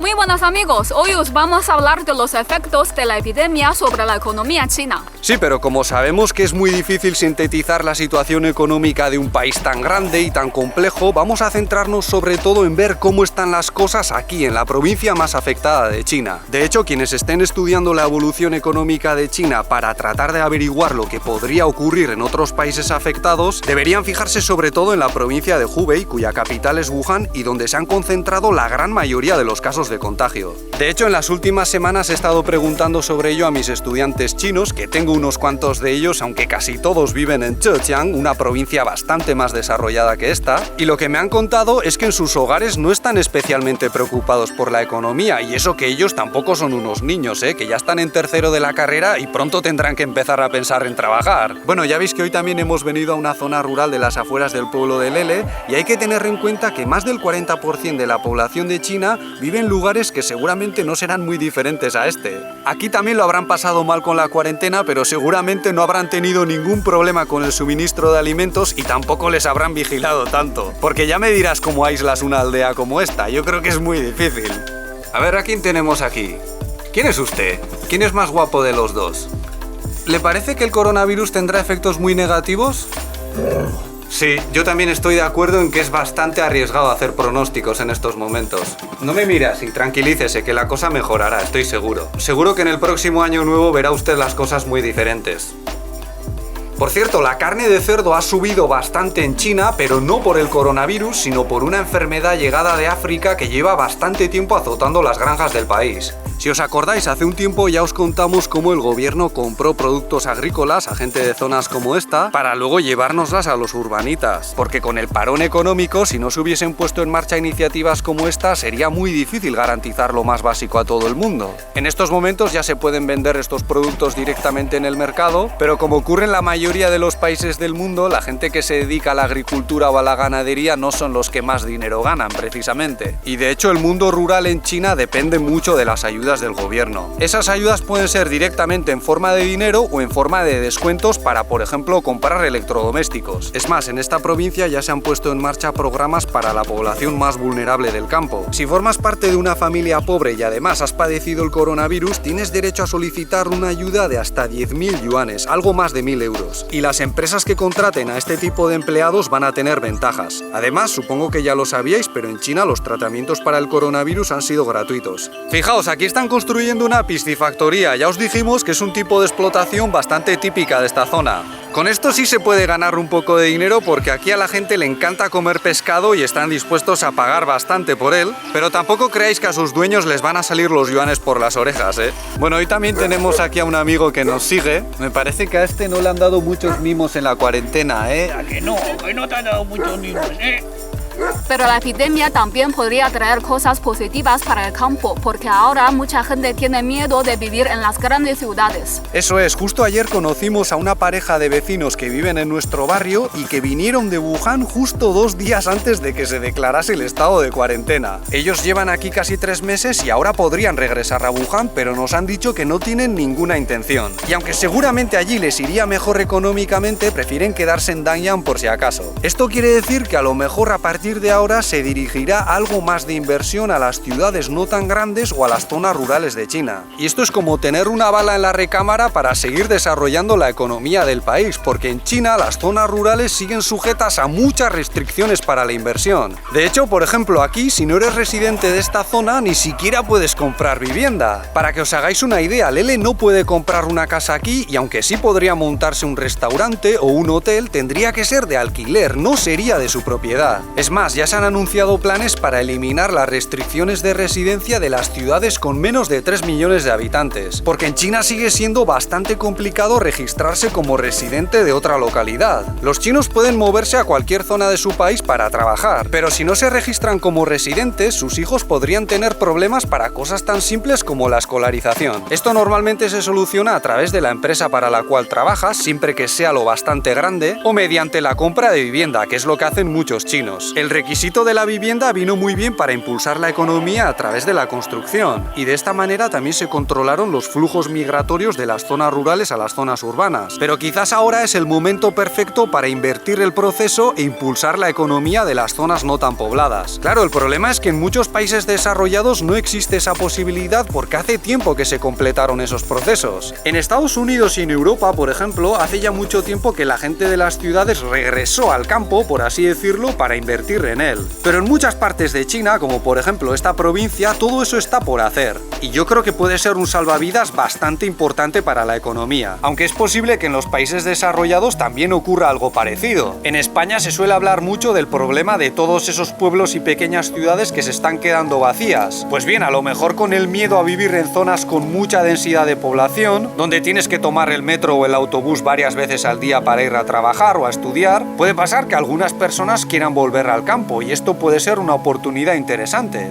Muy buenos amigos, hoy os vamos a hablar de los efectos de la epidemia sobre la economía china. Sí, pero como sabemos que es muy difícil sintetizar la situación económica de un país tan grande y tan complejo, vamos a centrarnos sobre todo en ver cómo están las cosas aquí, en la provincia más afectada de China. De hecho, quienes estén estudiando la evolución económica de China para tratar de averiguar lo que podría ocurrir en otros países afectados, deberían fijarse sobre todo en la provincia de Hubei, cuya capital es Wuhan y donde se han concentrado la gran mayoría de los casos de contagio. De hecho, en las últimas semanas he estado preguntando sobre ello a mis estudiantes chinos, que tengo unos cuantos de ellos, aunque casi todos viven en Zhejiang, una provincia bastante más desarrollada que esta, y lo que me han contado es que en sus hogares no están especialmente preocupados por la economía, y eso que ellos tampoco son unos niños, que ya están en tercero de la carrera y pronto tendrán que empezar a pensar en trabajar. Bueno, ya veis que hoy también hemos venido a una zona rural de las afueras del pueblo de Lele, y hay que tener en cuenta que más del 40% de la población de China vive en lugares que seguramente no serán muy diferentes a este. Aquí también lo habrán pasado mal con la cuarentena, pero seguramente no habrán tenido ningún problema con el suministro de alimentos y tampoco les habrán vigilado tanto. Porque ya me dirás cómo aíslas una aldea como esta, yo creo que es muy difícil. A ver, ¿a quién tenemos aquí? ¿Quién es usted? ¿Quién es más guapo de los dos? ¿Le parece que el coronavirus tendrá efectos muy negativos? Sí, yo también estoy de acuerdo en que es bastante arriesgado hacer pronósticos en estos momentos. No me mire así, tranquilícese, que la cosa mejorará, estoy seguro. Seguro que en el próximo año nuevo verá usted las cosas muy diferentes. Por cierto, la carne de cerdo ha subido bastante en China, pero no por el coronavirus, sino por una enfermedad llegada de África que lleva bastante tiempo azotando las granjas del país. Si os acordáis, hace un tiempo ya os contamos cómo el gobierno compró productos agrícolas a gente de zonas como esta para luego llevárnoslas a los urbanitas. Porque con el parón económico, si no se hubiesen puesto en marcha iniciativas como esta, sería muy difícil garantizar lo más básico a todo el mundo. En estos momentos ya se pueden vender estos productos directamente en el mercado, pero como ocurre en la mayoría de los países del mundo, la gente que se dedica a la agricultura o a la ganadería no son los que más dinero ganan, precisamente. Y de hecho, el mundo rural en China depende mucho de las ayudas del gobierno. Esas ayudas pueden ser directamente en forma de dinero o en forma de descuentos para, por ejemplo, comprar electrodomésticos. Es más, en esta provincia ya se han puesto en marcha programas para la población más vulnerable del campo. Si formas parte de una familia pobre y además has padecido el coronavirus, tienes derecho a solicitar una ayuda de hasta 10.000 yuanes, algo más de 1.000 euros. Y las empresas que contraten a este tipo de empleados van a tener ventajas. Además, supongo que ya lo sabíais, pero en China los tratamientos para el coronavirus han sido gratuitos. Fijaos, aquí están construyendo una piscifactoría. Ya os dijimos que es un tipo de explotación bastante típica de esta zona. Con esto sí se puede ganar un poco de dinero porque aquí a la gente le encanta comer pescado y están dispuestos a pagar bastante por él, pero tampoco creáis que a sus dueños les van a salir los yuanes por las orejas, Bueno, hoy también tenemos aquí a un amigo que nos sigue. Me parece que a este no le han dado muchos mimos en la cuarentena, ¿A que no te han dado muchos mimos, Pero la epidemia también podría traer cosas positivas para el campo, porque ahora mucha gente tiene miedo de vivir en las grandes ciudades. Eso es, justo ayer conocimos a una pareja de vecinos que viven en nuestro barrio y que vinieron de Wuhan justo 2 días antes de que se declarase el estado de cuarentena. Ellos llevan aquí casi 3 meses y ahora podrían regresar a Wuhan, pero nos han dicho que no tienen ninguna intención. Y aunque seguramente allí les iría mejor económicamente, prefieren quedarse en Danyang por si acaso. Esto quiere decir que a lo mejor a partir de ahora se dirigirá algo más de inversión a las ciudades no tan grandes o a las zonas rurales de China. Y esto es como tener una bala en la recámara para seguir desarrollando la economía del país, porque en China las zonas rurales siguen sujetas a muchas restricciones para la inversión. De hecho, por ejemplo, aquí, si no eres residente de esta zona, ni siquiera puedes comprar vivienda. Para que os hagáis una idea, Lele no puede comprar una casa aquí y aunque sí podría montarse un restaurante o un hotel, tendría que ser de alquiler, no sería de su propiedad. Es más, ya se han anunciado planes para eliminar las restricciones de residencia de las ciudades con menos de 3 millones de habitantes, porque en China sigue siendo bastante complicado registrarse como residente de otra localidad. Los chinos pueden moverse a cualquier zona de su país para trabajar, pero si no se registran como residentes, sus hijos podrían tener problemas para cosas tan simples como la escolarización. Esto normalmente se soluciona a través de la empresa para la cual trabajas, siempre que sea lo bastante grande, o mediante la compra de vivienda, que es lo que hacen muchos chinos. El requisito de la vivienda vino muy bien para impulsar la economía a través de la construcción, y de esta manera también se controlaron los flujos migratorios de las zonas rurales a las zonas urbanas. Pero quizás ahora es el momento perfecto para invertir el proceso e impulsar la economía de las zonas no tan pobladas. Claro, el problema es que en muchos países desarrollados no existe esa posibilidad porque hace tiempo que se completaron esos procesos. En Estados Unidos y en Europa, por ejemplo, hace ya mucho tiempo que la gente de las ciudades regresó al campo, por así decirlo, para invertir en él. Pero en muchas partes de China, como por ejemplo esta provincia, todo eso está por hacer. Y yo creo que puede ser un salvavidas bastante importante para la economía. Aunque es posible que en los países desarrollados también ocurra algo parecido. En España se suele hablar mucho del problema de todos esos pueblos y pequeñas ciudades que se están quedando vacías. Pues bien, a lo mejor con el miedo a vivir en zonas con mucha densidad de población, donde tienes que tomar el metro o el autobús varias veces al día para ir a trabajar o a estudiar, puede pasar que algunas personas quieran volver al campo y esto puede ser una oportunidad interesante.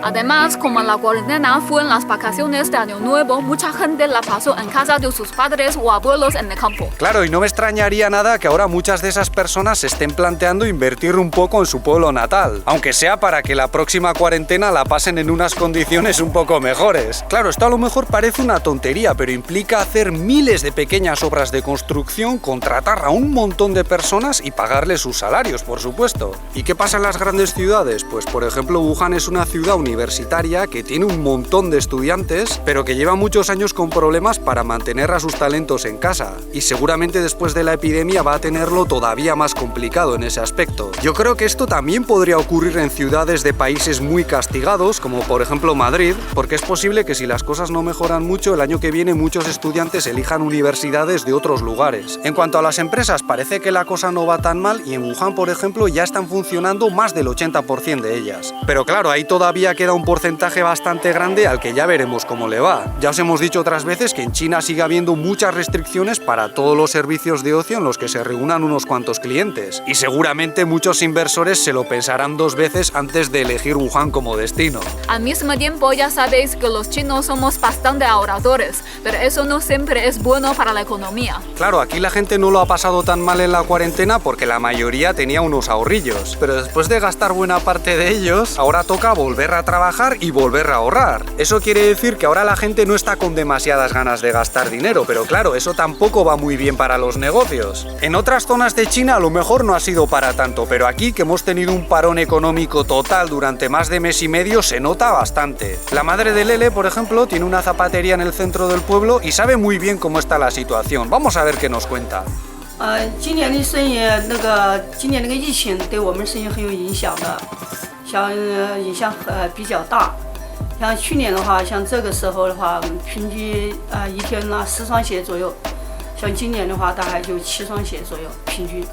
Además, como la cuarentena fue en las vacaciones de Año Nuevo, mucha gente la pasó en casa de sus padres o abuelos en el campo. Claro, y no me extrañaría nada que ahora muchas de esas personas se estén planteando invertir un poco en su pueblo natal, aunque sea para que la próxima cuarentena la pasen en unas condiciones un poco mejores. Claro, esto a lo mejor parece una tontería, pero implica hacer miles de pequeñas obras de construcción, contratar a un montón de personas y pagarles sus salarios, por supuesto. ¿Y qué pasa en las grandes ciudades? Pues por ejemplo, Wuhan es una ciudad universitaria que tiene un montón de estudiantes, pero que lleva muchos años con problemas para mantener a sus talentos en casa. Y seguramente después de la epidemia va a tenerlo todavía más complicado en ese aspecto. Yo creo que esto también podría ocurrir en ciudades de países muy castigados, como por ejemplo Madrid, porque es posible que si las cosas no mejoran mucho, el año que viene muchos estudiantes elijan universidades de otros lugares. En cuanto a las empresas, parece que la cosa no va tan mal y en Wuhan, por ejemplo, ya están funcionando más del 80% de ellas. Pero claro, ahí todavía queda un porcentaje bastante grande al que ya veremos cómo le va. Ya os hemos dicho otras veces que en China sigue habiendo muchas restricciones para todos los servicios de ocio en los que se reúnan unos cuantos clientes. Y seguramente muchos inversores se lo pensarán dos veces antes de elegir Wuhan como destino. Al mismo tiempo, ya sabéis que los chinos somos bastante ahorradores, pero eso no siempre es bueno para la economía. Claro, aquí la gente no lo ha pasado tan mal en la cuarentena porque la mayoría tenía unos ahorrillos, pero después de gastar buena parte de ellos, ahora toca volver a trabajar y volver a ahorrar. Eso quiere decir que ahora la gente no está con demasiadas ganas de gastar dinero, pero claro, eso tampoco va muy bien para los negocios. En otras zonas de China a lo mejor no ha sido para tanto, pero aquí que hemos tenido un parón económico total durante más de mes y medio se nota bastante. La madre de Lele, por ejemplo, tiene una zapatería en el centro del pueblo y sabe muy bien cómo está la situación. Vamos a ver qué nos cuenta. 今年的生意今年那个疫情对我们生意很有影响的，影响比较大。像去年的话，像这个时候的话，平均一天10双鞋左右，像今年的话大概就7双鞋左右平均。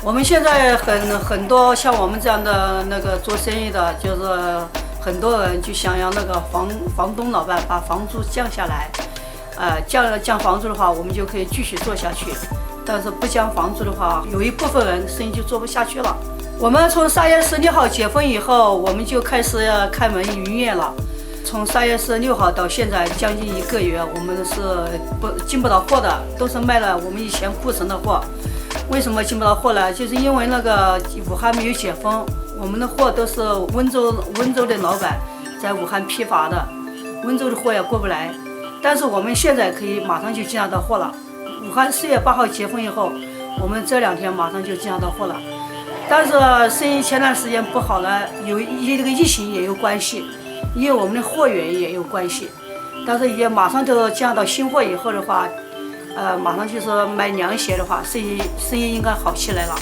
我们现在很多像我们这样的做生意的，就是很多人就想让房东老板把房租降下来，降房租的话，我们就可以继续做下去。 但是不降房租的话，有一部分人生意就做不下去了。我们从3月16号解封以后，我们就开始开门营业了。从3月16号到现在将近1个月，我们是进不到货的，都是卖了我们以前库存的货。为什么进不到货呢？就是因为武汉没有解封，我们的货都是温州的老板在武汉批发的，温州的货也过不来。但是我们现在可以马上就进到货了。 武汉4月8号解封以后，我们这2天马上就进到货了。但是生意前段时间不好了，这个疫情也有关系，因为我们的货源也有关系。但是也马上就降到新货以后的话，马上就是卖凉鞋的话，生意应该好起来了，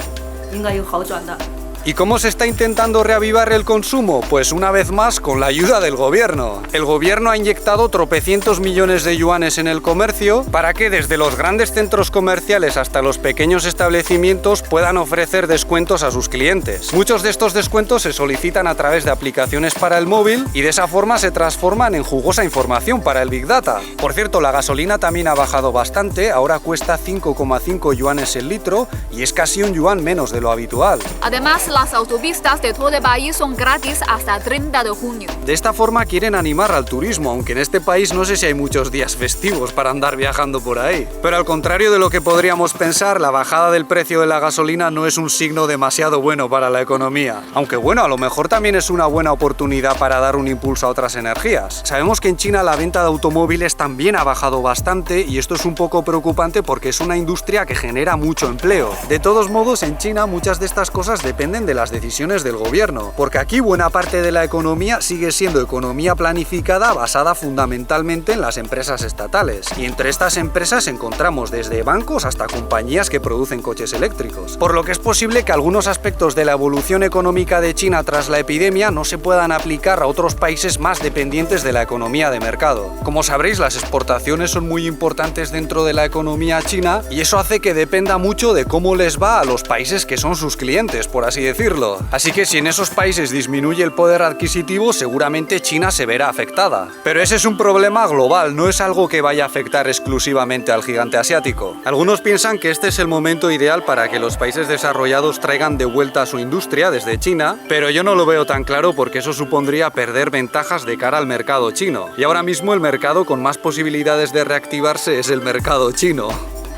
应该有好转的。¿Y cómo se está intentando reavivar el consumo? Pues una vez más con la ayuda del gobierno. El gobierno ha inyectado tropecientos millones de yuanes en el comercio para que desde los grandes centros comerciales hasta los pequeños establecimientos puedan ofrecer descuentos a sus clientes. Muchos de estos descuentos se solicitan a través de aplicaciones para el móvil y de esa forma se transforman en jugosa información para el Big Data. Por cierto, la gasolina también ha bajado bastante, ahora cuesta 5,5 yuanes el litro y es casi un yuan menos de lo habitual. Además, las autopistas de todo el país son gratis hasta 30 de junio. De esta forma quieren animar al turismo, aunque en este país no sé si hay muchos días festivos para andar viajando por ahí. Pero al contrario de lo que podríamos pensar, la bajada del precio de la gasolina no es un signo demasiado bueno para la economía. Aunque bueno, a lo mejor también es una buena oportunidad para dar un impulso a otras energías. Sabemos que en China la venta de automóviles también ha bajado bastante y esto es un poco preocupante porque es una industria que genera mucho empleo. De todos modos, en China muchas de estas cosas dependen de las decisiones del gobierno, porque aquí buena parte de la economía sigue siendo economía planificada basada fundamentalmente en las empresas estatales. Y entre estas empresas encontramos desde bancos hasta compañías que producen coches eléctricos. Por lo que es posible que algunos aspectos de la evolución económica de China tras la epidemia no se puedan aplicar a otros países más dependientes de la economía de mercado. Como sabréis, las exportaciones son muy importantes dentro de la economía china y eso hace que dependa mucho de cómo les va a los países que son sus clientes, por así decirlo. Así que si en esos países disminuye el poder adquisitivo, seguramente China se verá afectada. Pero ese es un problema global, no es algo que vaya a afectar exclusivamente al gigante asiático. Algunos piensan que este es el momento ideal para que los países desarrollados traigan de vuelta su industria desde China, pero yo no lo veo tan claro porque eso supondría perder ventajas de cara al mercado chino. Y ahora mismo el mercado con más posibilidades de reactivarse es el mercado chino.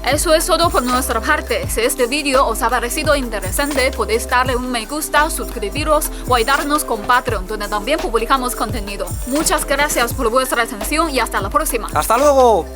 Eso es todo por nuestra parte. Si este vídeo os ha parecido interesante, podéis darle un me gusta, suscribiros o ayudarnos con Patreon, donde también publicamos contenido. Muchas gracias por vuestra atención y hasta la próxima. ¡Hasta luego!